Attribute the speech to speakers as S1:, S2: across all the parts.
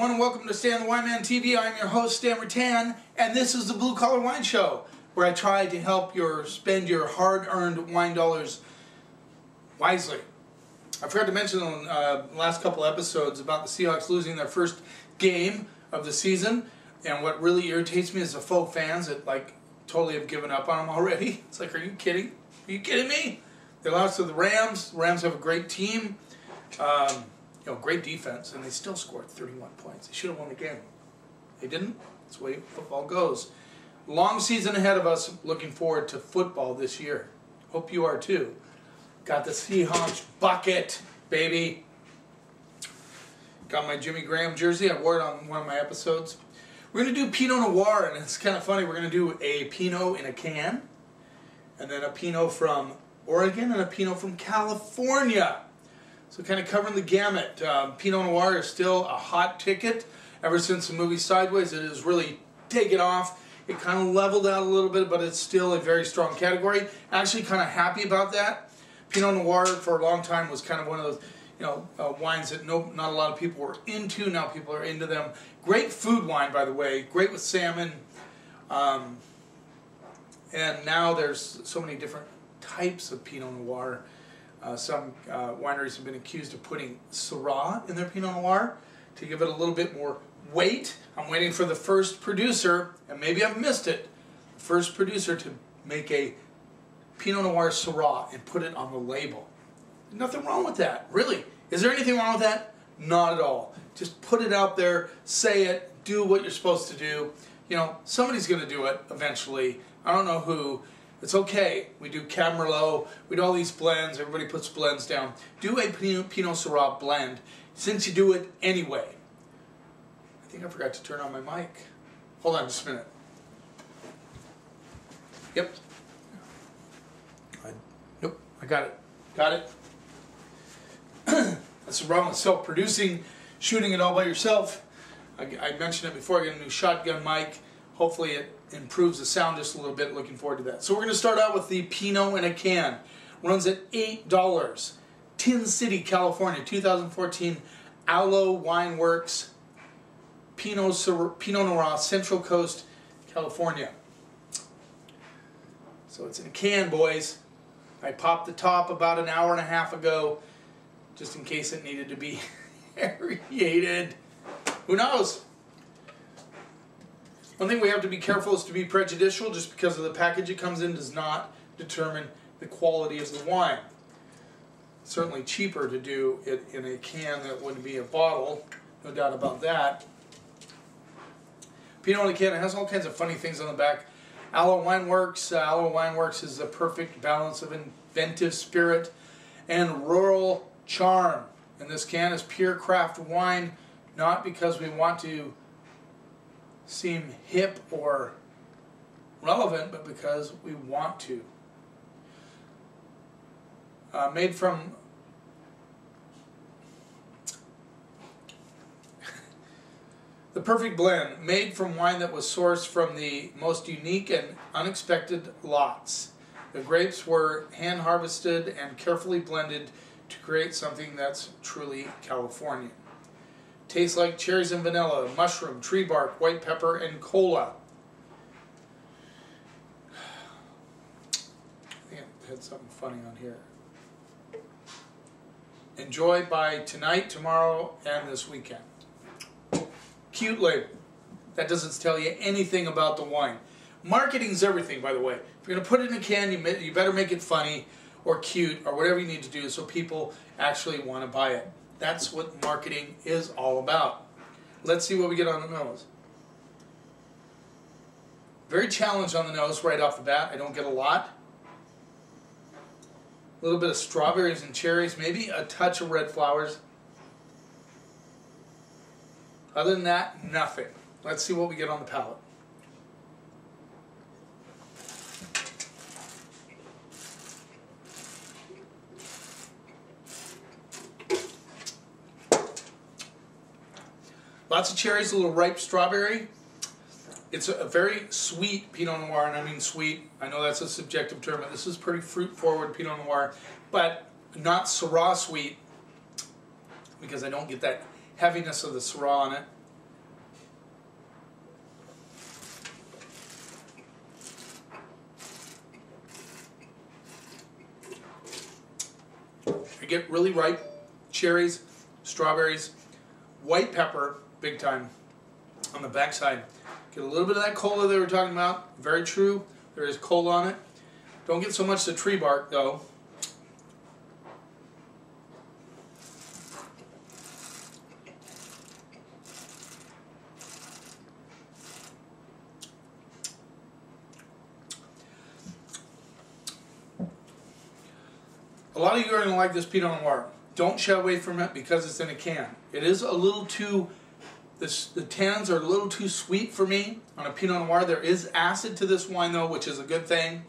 S1: everyone, and welcome to Stan the Wine Man TV. I'm your host, Stan Rattan, and this is the Blue Collar Wine Show, where I try to help you spend your hard-earned wine dollars wisely. I forgot to mention in the last couple episodes about the Seahawks losing their first game of the season, and what really irritates me is the faux fans that totally have given up on them already. It's like, are you kidding? Are you kidding me? They lost to the Rams. The Rams have a great team. Great defense, and they still scored 31 points. They should have won the game. They didn't. That's the way football goes. Long season ahead of us. Looking forward to football this year. Hope you are too. Got the Seahawks bucket, baby. Got my Jimmy Graham jersey. I wore it on one of my episodes. We're going to do Pinot Noir, and it's kind of funny. We're going to do a Pinot in a can, and then a Pinot from Oregon, and a Pinot from California. So kind of covering the gamut. Pinot Noir is still a hot ticket. Ever since the movie Sideways, it has really taken off. It kind of leveled out a little bit, but it's still a very strong category. Actually kind of happy about that. Pinot Noir for a long time was kind of one of those wines that not a lot of people were into. Now people are into them. Great food wine, by the way. Great with salmon. And now there's so many different types of Pinot Noir. Some wineries have been accused of putting Syrah in their Pinot Noir to give it a little bit more weight. I'm waiting for the first producer, and maybe I've missed it, the first producer to make a Pinot Noir Syrah and put it on the label. There's nothing wrong with that, really. Is there anything wrong with that? Not at all. Just put it out there, say it, do what you're supposed to do. Somebody's going to do it eventually. I don't know who. It's okay. We do Cab Merlot. We do all these blends. Everybody puts blends down. Do a Pinot Syrah blend since you do it anyway. I think I forgot to turn on my mic. Hold on just a minute. Yep. Nope. I got it. Got it. That's the problem with self-producing, shooting it all by yourself. I mentioned it before. I got a new shotgun mic. Hopefully it improves the sound just a little bit. Looking forward to that. So we're going to start out with the Pinot in a can. Runs at $8. Tin City, California, 2014. Aloe Wine Works. Pinot Noir, Central Coast, California. So it's in a can, boys. I popped the top about an hour and a half ago, just in case it needed to be aerated. Who knows? One thing we have to be careful is to be prejudicial. Just because of the package it comes in does not determine the quality of the wine. It's certainly cheaper to do it in a can that would be a bottle, no doubt about that. Pinot in a can, it has all kinds of funny things on the back. Aloe Wine Works. Aloe Wine Works is the perfect balance of inventive spirit and rural charm. And this can is pure craft wine, not because we want to seem hip or relevant, but because we want to. Made from the perfect blend, made from wine that was sourced from the most unique and unexpected lots. The grapes were hand harvested and carefully blended to create something that's truly Californian. Tastes like cherries and vanilla, mushroom, tree bark, white pepper, and cola. I think I had something funny on here. Enjoy by tonight, tomorrow, and this weekend. Cute label. That doesn't tell you anything about the wine. Marketing's everything, by the way. If you're going to put it in a can, you better make it funny or cute or whatever you need to do so people actually want to buy it. That's what marketing is all about. Let's see what we get on the nose. Very challenged on the nose right off the bat. I don't get a lot. A little bit of strawberries and cherries, maybe a touch of red flowers. Other than that, nothing. Let's see what we get on the palate. Lots of cherries, a little ripe strawberry. It's a very sweet Pinot Noir, and I mean sweet. I know that's a subjective term, but this is pretty fruit-forward Pinot Noir, but not Syrah sweet, because I don't get that heaviness of the Syrah on it. I get really ripe cherries, strawberries, white pepper, big time, on the backside. Get a little bit of that cola they were talking about. Very true. There is cola on it. Don't get so much the tree bark though. A lot of you are going to like this Pinot Noir. Don't shy away from it because it's in a can. It is a little too, the tannins are a little too sweet for me on a Pinot Noir. There is acid to this wine though, which is a good thing.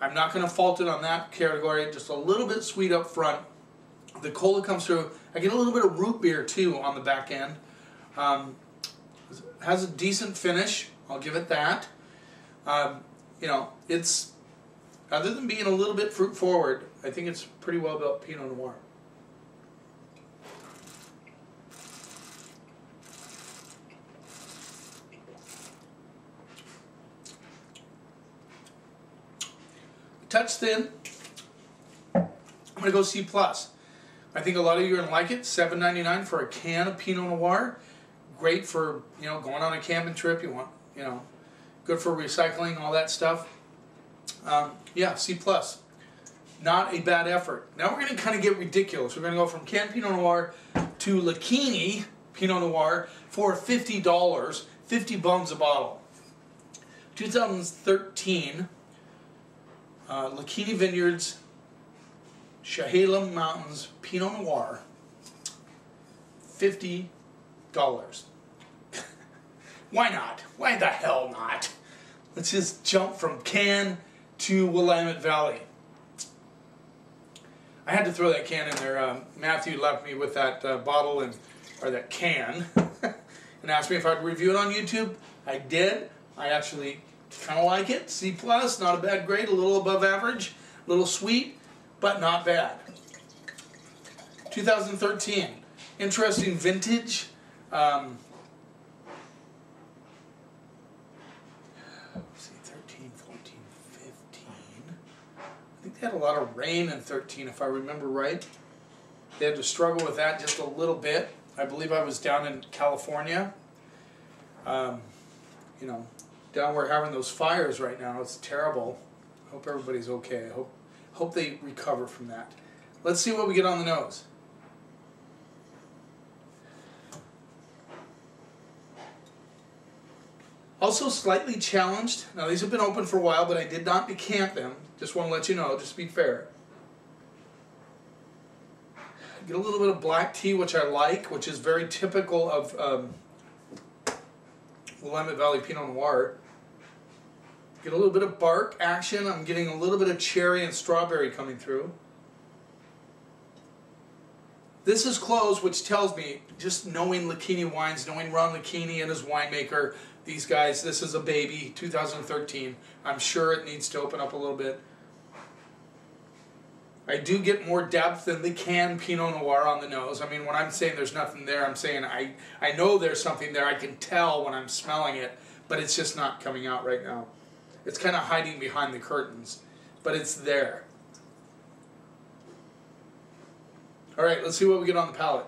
S1: I'm not going to fault it on that category. Just a little bit sweet up front. The cola comes through. I get a little bit of root beer too on the back end. Has a decent finish. I'll give it that. You know, it's, other than being a little bit fruit forward, I think it's pretty well built Pinot Noir. Touch thin. I'm going to go C+. I think a lot of you are going to like it. $7.99 for a can of Pinot Noir. Great for, you know, going on a camping trip. You want, you know, good for recycling, all that stuff. Yeah, C+. Not a bad effort. Now we're going to kind of get ridiculous. We're going to go from canned Pinot Noir to Lucchini Pinot Noir for $50. 50 bones a bottle. 2013 Lucchini Vineyards Chehalem Mountains Pinot Noir. $50. Why not? Why the hell not? Let's just jump from can to Willamette Valley. I had to throw that can in there. Matthew left me with that bottle and or that can and asked me if I'd review it on YouTube. I did. I actually kind of like it. C+, not a bad grade, a little above average, a little sweet, but not bad. 2013, interesting vintage. Let's see, 13, 14, 15. I think they had a lot of rain in 13, if I remember right. They had to struggle with that just a little bit. I believe I was down in California. You know, down where having those fires right now. It's terrible. I hope everybody's okay. I hope they recover from that. Let's see what we get on the nose. Also slightly challenged. Now these have been open for a while, but I did not decant them. Just want to let you know, just to be fair. Get a little bit of black tea, which I like, which is very typical of Willamette Valley Pinot Noir. Get a little bit of bark action. I'm getting a little bit of cherry and strawberry coming through. This is closed, which tells me, just knowing Lucchini wines, knowing Ron Lucchini and his winemaker, these guys, this is a baby, 2013. I'm sure it needs to open up a little bit. I do get more depth than the canned Pinot Noir on the nose. I mean, when I'm saying there's nothing there, I'm saying I know there's something there. I can tell when I'm smelling it, but it's just not coming out right now. It's kind of hiding behind the curtains, but it's there. All right, let's see what we get on the palate.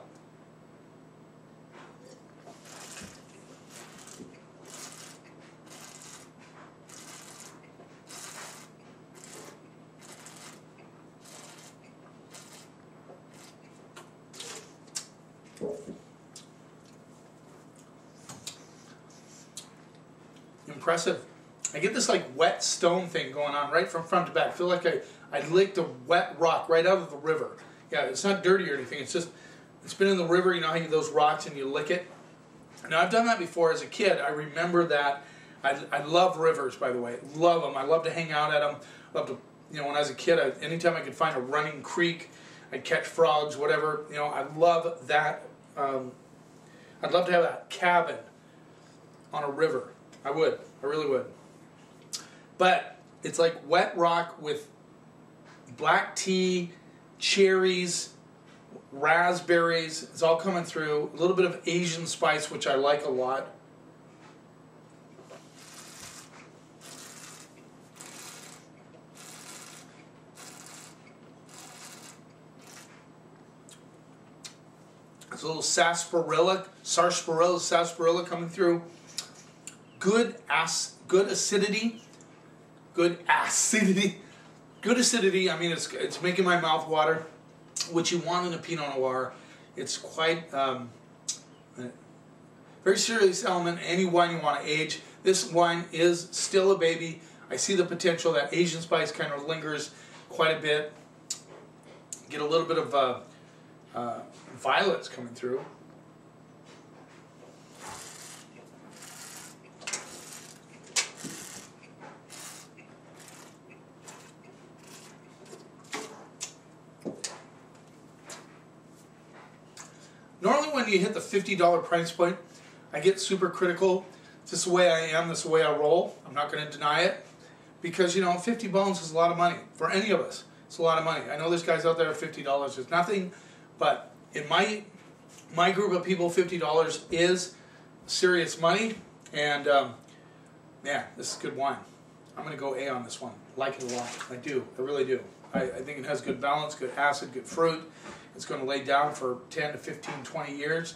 S1: Impressive. I get this like wet stone thing going on right from front to back. I feel like I licked a wet rock right out of the river. Yeah, it's not dirty or anything. It's just, it's been in the river. You know how you those rocks and you lick it? Now I've done that before as a kid. I remember that. I love rivers, by the way. Love them. I love to hang out at them. Love to, you know, when I was a kid, anytime I could find a running creek, I'd catch frogs, whatever. You know, I love that. I'd love to have that cabin on a river. I would. I really would. But it's like wet rock with black tea, cherries, raspberries. It's all coming through. A little bit of Asian spice, which I like a lot. There's a little sarsaparilla coming through. Good acidity. Good acidity. I mean, it's making my mouth water. What you want in a Pinot Noir. It's quite very serious element. Any wine you want to age. This wine is still a baby. I see the potential. That Asian spice kind of lingers quite a bit. Get a little bit of violets coming through. Normally when you hit the $50 price point, I get super critical. This is the way I am, this is the way I roll. I'm not going to deny it. Because, you know, 50 bones is a lot of money. For any of us, it's a lot of money. I know there's guys out there at $50 is nothing, but in my group of people, $50 is serious money. And, yeah, this is good wine. I'm going to go A on this one. Like it a lot. I do. I really do. I think it has good balance, good acid, good fruit. It's going to lay down for 10 to 15, 20 years.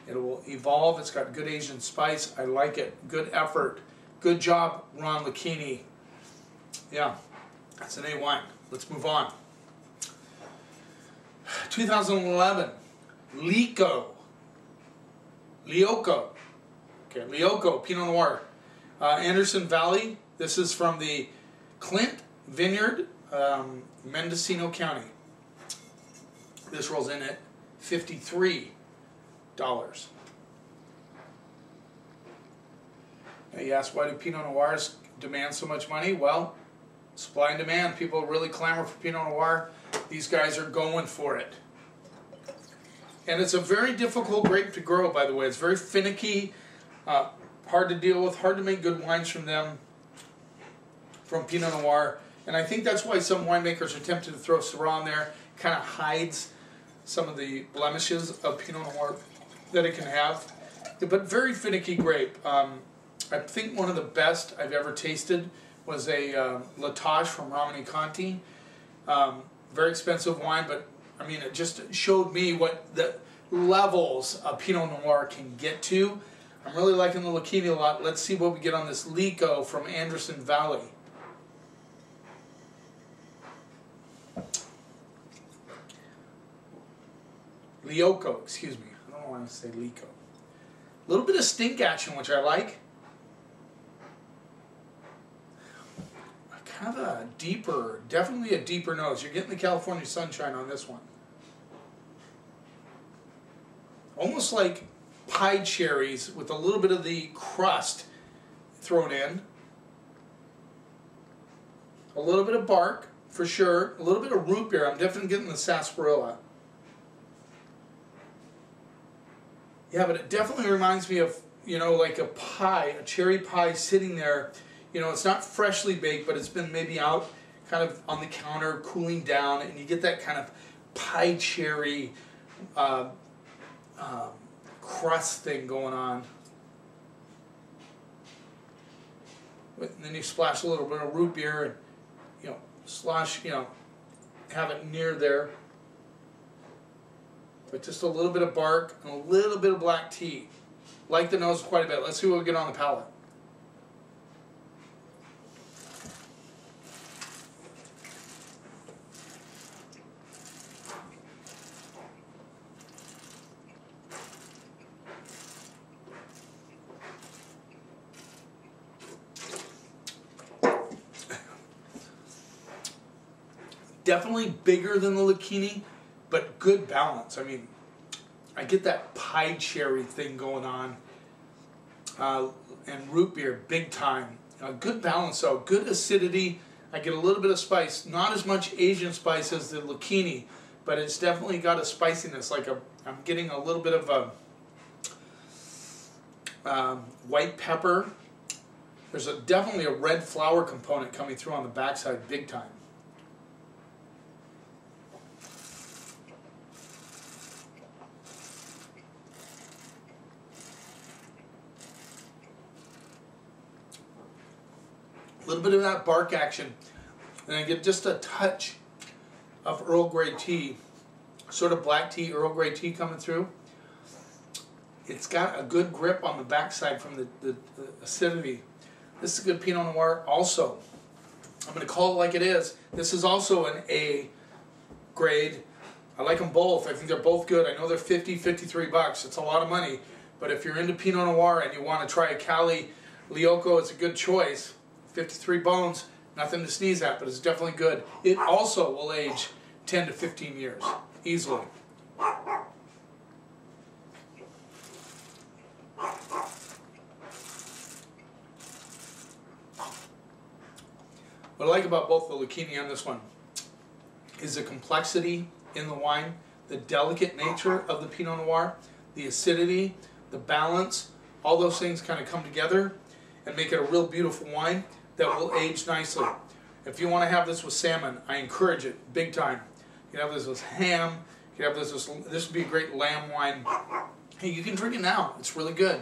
S1: It will evolve. It's got good Asian spice. I like it. Good effort. Good job, Ron Lucchini. Yeah, that's an A wine. Let's move on. 2011, Lioco. Okay, Lioco, Pinot Noir. Anderson Valley. This is from the Clint Vineyard, Mendocino County. This rolls in at $53. Now you ask, why do Pinot Noirs demand so much money? Well, supply and demand. People really clamor for Pinot Noir. These guys are going for it. And it's a very difficult grape to grow, by the way. It's very finicky, hard to deal with, hard to make good wines from them, from Pinot Noir. And I think that's why some winemakers are tempted to throw Syrah in there. Kind of hides some of the blemishes of Pinot Noir that it can have. But very finicky grape. I think one of the best I've ever tasted was a Latage from Romani Conti. Very expensive wine, but I mean, it just showed me what the levels a Pinot Noir can get to. I'm really liking the Lucchini a lot. Let's see what we get on this Lioco from Anderson Valley. Lioco, excuse me. I don't want to say Lioco. A little bit of stink action, which I like. Kind of a deeper, definitely a deeper nose. You're getting the California sunshine on this one. Almost like pie cherries with a little bit of the crust thrown in. A little bit of bark, for sure. A little bit of root beer. I'm definitely getting the sarsaparilla. Yeah, but it definitely reminds me of, you know, like a pie, a cherry pie sitting there. You know, it's not freshly baked, but it's been maybe out kind of on the counter, cooling down, and you get that kind of pie cherry crust thing going on. And then you splash a little bit of root beer and, you know, slosh, you know, have it near there. But just a little bit of bark and a little bit of black tea. Like the nose quite a bit. Let's see what we get on the palate. Definitely bigger than the Lucchini, but good balance. I mean, I get that pie cherry thing going on, and root beer, big time. Good balance though, good acidity. I get a little bit of spice, not as much Asian spice as the Lucchini, but it's definitely got a spiciness. Like I'm getting a little bit of a white pepper. There's definitely a red flower component coming through on the backside, big time. A little bit of that bark action, and I get just a touch of Earl Grey tea, sort of black tea, Earl Grey tea coming through. It's got a good grip on the backside from the acidity. This is a good Pinot Noir also. I'm going to call it like it is. This is also an A grade. I like them both. I think they're both good. I know they're 50, 53 bucks. It's a lot of money. But if you're into Pinot Noir and you want to try a Cali Lioco, it's a good choice. 53 bones, nothing to sneeze at, but it's definitely good. It also will age 10 to 15 years, easily. What I like about both the Lucchini and this one is the complexity in the wine, the delicate nature of the Pinot Noir, the acidity, the balance, all those things kind of come together and make it a real beautiful wine that will age nicely. If you want to have this with salmon, I encourage it big time. You can have this with ham, you can have this would be a great lamb wine. Hey, you can drink it now, it's really good.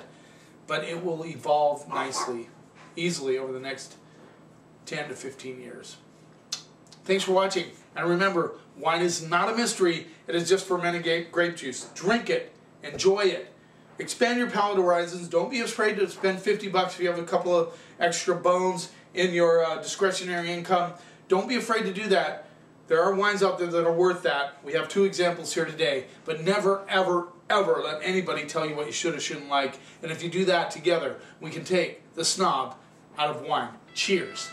S1: But it will evolve nicely, easily over the next 10 to 15 years. Thanks for watching. And remember, wine is not a mystery. It is just fermented grape juice. Drink it. Enjoy it. Expand your palate horizons. Don't be afraid to spend 50 bucks if you have a couple of extra bones in your discretionary income. Don't be afraid to do that. There are wines out there that are worth that. We have 2 examples here today. But never, ever, ever let anybody tell you what you should or shouldn't like. And if you do that together, we can take the snob out of wine. Cheers.